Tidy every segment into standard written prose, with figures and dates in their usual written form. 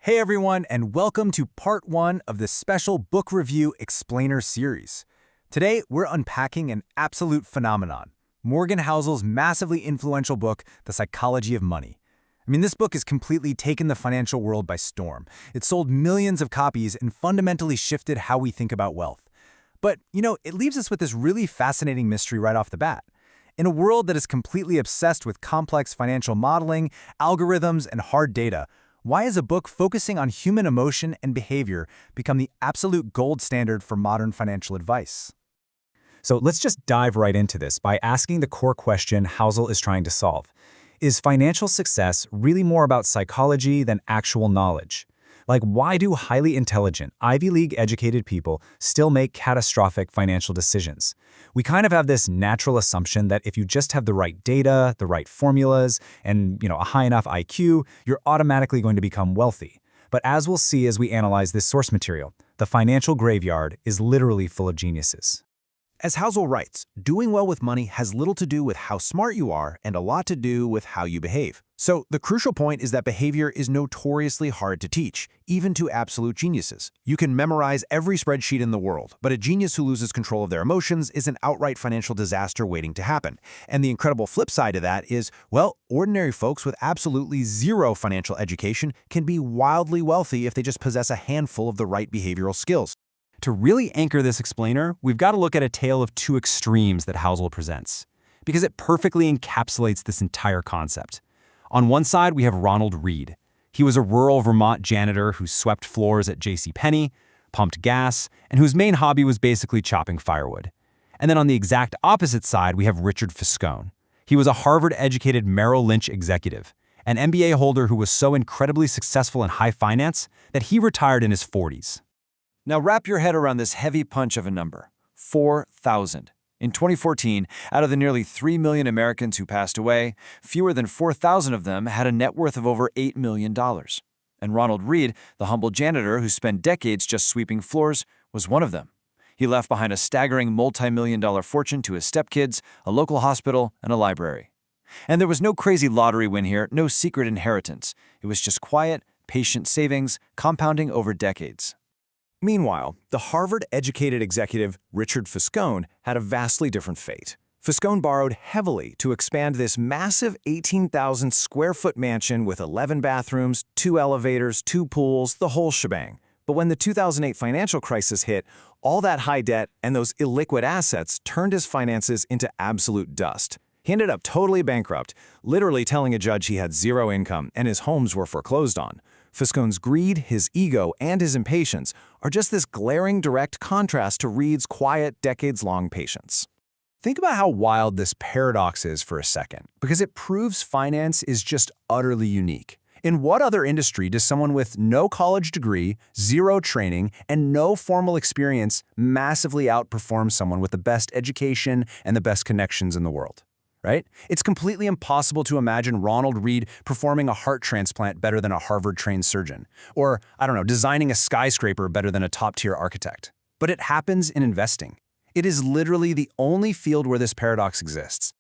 Hey everyone, and welcome to part one of the special book review explainer series. Today, we're unpacking an absolute phenomenon, Morgan Housel's massively influential book, The Psychology of Money. This book has completely taken the financial world by storm. It sold millions of copies and fundamentally shifted how we think about wealth. But, it leaves us with this really fascinating mystery right off the bat. In a world that is completely obsessed with complex financial modeling, algorithms, and hard data, why has a book focusing on human emotion and behavior become the absolute gold standard for modern financial advice? So let's just dive right into this by asking the core question Housel is trying to solve. Is financial success really more about psychology than actual knowledge? Why do highly intelligent, Ivy League-educated people still make catastrophic financial decisions? We kind of have this natural assumption that if you just have the right data, the right formulas, and a high enough IQ, you're automatically going to become wealthy. But as we'll see as we analyze this source material, the financial graveyard is literally full of geniuses. As Housel writes, doing well with money has little to do with how smart you are and a lot to do with how you behave. So the crucial point is that behavior is notoriously hard to teach, even to absolute geniuses. You can memorize every spreadsheet in the world, but a genius who loses control of their emotions is an outright financial disaster waiting to happen. And the incredible flip side of that is, ordinary folks with absolutely zero financial education can be wildly wealthy if they just possess a handful of the right behavioral skills. To really anchor this explainer, we've got to look at a tale of two extremes that Housel presents, because it perfectly encapsulates this entire concept. On one side, we have Ronald Read. He was a rural Vermont janitor who swept floors at JCPenney, pumped gas, and whose main hobby was basically chopping firewood. And then on the exact opposite side, we have Richard Fiscone. He was a Harvard-educated Merrill Lynch executive, an MBA holder who was so incredibly successful in high finance that he retired in his 40s. Now wrap your head around this heavy punch of a number, 4,000. In 2014, out of the nearly 3 million Americans who passed away, fewer than 4,000 of them had a net worth of over $8 million. And Ronald Read, the humble janitor who spent decades just sweeping floors, was one of them. He left behind a staggering multi-million-dollar fortune to his stepkids, a local hospital, and a library. And there was no crazy lottery win here, no secret inheritance. It was just quiet, patient savings, compounding over decades. Meanwhile, the Harvard-educated executive Richard Fiscone had a vastly different fate. Fiscone borrowed heavily to expand this massive 18,000-square-foot mansion with 11 bathrooms, 2 elevators, 2 pools, the whole shebang. But when the 2008 financial crisis hit, all that high debt and those illiquid assets turned his finances into absolute dust. He ended up totally bankrupt, literally telling a judge he had zero income and his homes were foreclosed on. Fiscone's greed, his ego, and his impatience are just this glaring direct contrast to Read's quiet, decades-long patience. Think about how wild this paradox is for a second, because it proves finance is just utterly unique. In what other industry does someone with no college degree, zero training, and no formal experience massively outperform someone with the best education and the best connections in the world? Right? It's completely impossible to imagine Ronald Read performing a heart transplant better than a Harvard-trained surgeon, or, designing a skyscraper better than a top-tier architect. But it happens in investing. It is literally the only field where this paradox exists.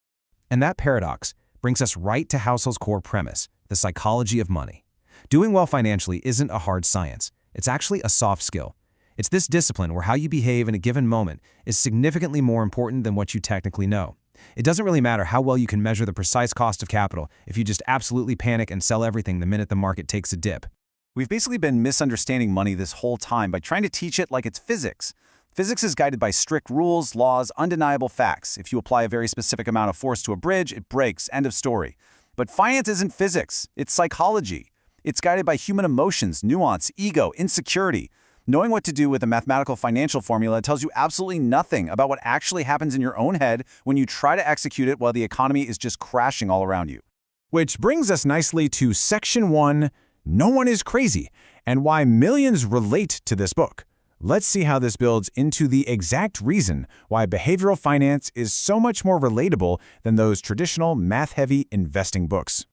And that paradox brings us right to Housel's core premise, the psychology of money. Doing well financially isn't a hard science. It's actually a soft skill. It's this discipline where how you behave in a given moment is significantly more important than what you technically know. It doesn't really matter how well you can measure the precise cost of capital if you just absolutely panic and sell everything the minute the market takes a dip. We've basically been misunderstanding money this whole time by trying to teach it like it's physics. Physics is guided by strict rules, laws, undeniable facts. If you apply a very specific amount of force to a bridge, it breaks, end of story. But finance isn't physics, it's psychology. It's guided by human emotions, nuance, ego, insecurity. Knowing what to do with a mathematical financial formula tells you absolutely nothing about what actually happens in your own head when you try to execute it while the economy is just crashing all around you. Which brings us nicely to Section 1, No One is Crazy, and why millions relate to this book. Let's see how this builds into the exact reason why behavioral finance is so much more relatable than those traditional math-heavy investing books.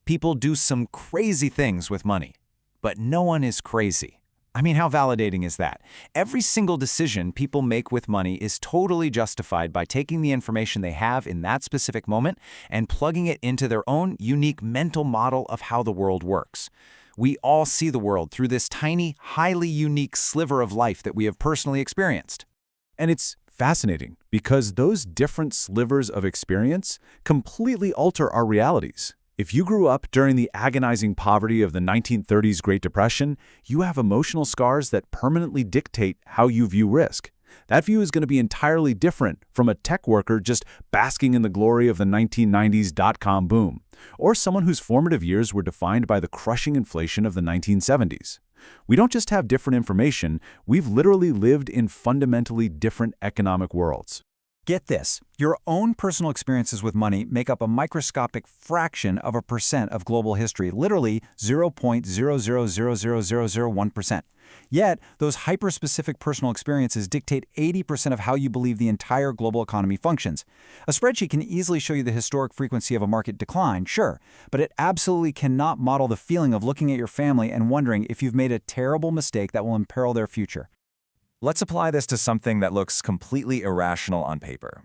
People do some crazy things with money, but no one is crazy. How validating is that? Every single decision people make with money is totally justified by taking the information they have in that specific moment and plugging it into their own unique mental model of how the world works. We all see the world through this tiny, highly unique sliver of life that we have personally experienced. And it's fascinating because those different slivers of experience completely alter our realities. If you grew up during the agonizing poverty of the 1930s Great Depression, you have emotional scars that permanently dictate how you view risk. That view is going to be entirely different from a tech worker just basking in the glory of the 1990s dot-com boom, or someone whose formative years were defined by the crushing inflation of the 1970s. We don't just have different information, we've literally lived in fundamentally different economic worlds. Get this, your own personal experiences with money make up a microscopic fraction of a percent of global history, literally 0.0000001%. Yet, those hyper-specific personal experiences dictate 80% of how you believe the entire global economy functions. A spreadsheet can easily show you the historic frequency of a market decline, sure, but it absolutely cannot model the feeling of looking at your family and wondering if you've made a terrible mistake that will imperil their future. Let's apply this to something that looks completely irrational on paper.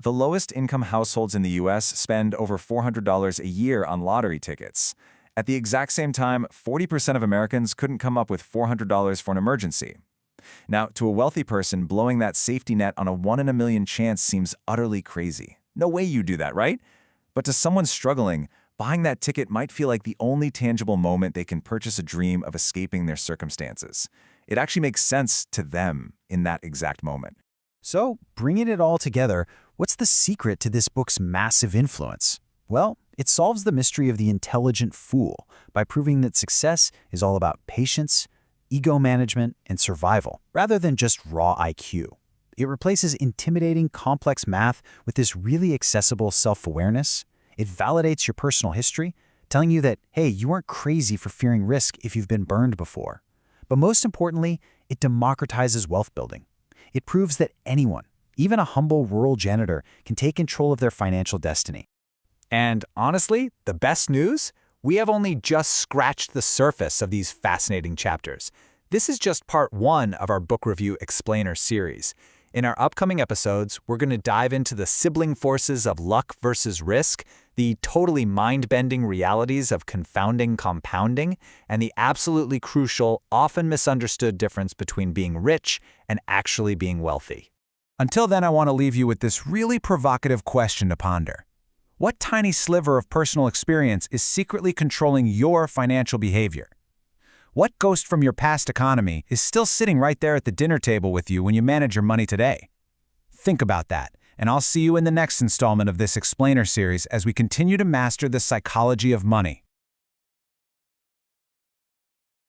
The lowest income households in the US spend over $400 a year on lottery tickets. At the exact same time, 40% of Americans couldn't come up with $400 for an emergency. Now, to a wealthy person, blowing that safety net on a 1 in a million chance seems utterly crazy. No way you do that, right? But to someone struggling, buying that ticket might feel like the only tangible moment they can purchase a dream of escaping their circumstances. It actually makes sense to them in that exact moment. So, bringing it all together, what's the secret to this book's massive influence? Well, it solves the mystery of the intelligent fool by proving that success is all about patience, ego management, and survival, rather than just raw IQ. It replaces intimidating, complex math with this really accessible self-awareness. It validates your personal history, telling you that, hey, you aren't crazy for fearing risk if you've been burned before. But most importantly, it democratizes wealth building. It proves that anyone, even a humble rural janitor, can take control of their financial destiny. And honestly, the best news? We have only just scratched the surface of these fascinating chapters. This is just part 1 of our Book Review Explainer series. In our upcoming episodes, we're going to dive into the sibling forces of luck versus risk, the totally mind-bending realities of confounding compounding, and the absolutely crucial, often misunderstood difference between being rich and actually being wealthy. Until then, I want to leave you with this really provocative question to ponder. What tiny sliver of personal experience is secretly controlling your financial behavior? What ghost from your past economy is still sitting right there at the dinner table with you when you manage your money today? Think about that, and I'll see you in the next installment of this Explainer series as we continue to master the psychology of money.